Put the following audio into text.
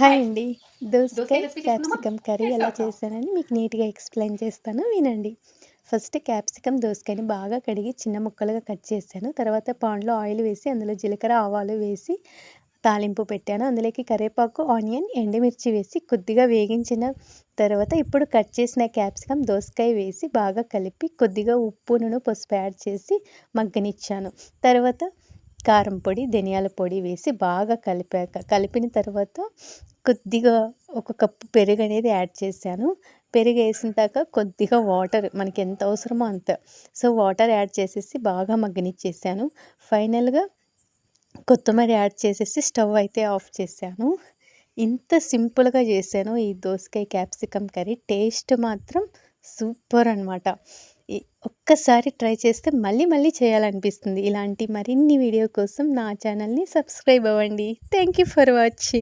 Hi అండి. దోసకాయ దోసకాయ రెసిపీ చేసుకుందామా? క్యాప్సికమ్ కర్రీ లెట్స్ ఎలా స్టార్ట్ నౌ. చేశానని మీకు నీట్‌గా ఎక్స్‌ప్లెయిన్ చేస్తాను వినండి. ఫస్ట్ క్యాప్సికమ్, దోసకాయని బాగా కడిగి చిన్న ముక్కలుగా కట్ చేశాను. తర్వాత పాన్‌లో ఆయిల్ వేసి అందులో జీలకర్ర, ఆవాలు వేసి తాలింపు పెట్టాను. అందులోకి కరివేపాకు, ఆనియన్, ఎండుమిర్చి వేసి కొద్దిగా వేగించిన తర్వాత ఇప్పుడు కట్ చేసిన క్యాప్సికమ్, దోసకాయ వేసి బాగా కలిపి కొద్దిగా ఉప్పును, పసుపు యాడ్ చేసి మగ్గనిచ్చాను. తర్వాత కారం పొడి, ధనియాల పొడి వేసి బాగా కలిపిన తర్వాత కొద్దిగా ఒక కప్పు పెరుగనేది యాడ్ చేశాను. పెరుగేసిన కొద్దిగా వాటర్ మనకెంత అవసరమో అంత. సో, వాటర్ యాడ్ చేసేసి బాగా మగ్గనిచ్చేసాను. ఫైనల్‌గా కొత్తిమీర యాడ్ చేసేసి స్టవ్ అయితే ఆఫ్ చేశాను. ఇంత సింపుల్‌గా చేశాను ఈ దోసకాయ క్యాప్సికమ్ కర్రీ. టేస్ట్ మాత్రం సూపర్ అనమాట. ఈ ఒక్కసారి ట్రై చేస్తే మళ్ళీ మళ్ళీ చేయాలనిపిస్తుంది. ఇలాంటి మరిన్ని వీడియో కోసం నా ఛానల్‌ని సబ్స్క్రైబ్ అవ్వండి. Thank you for watching.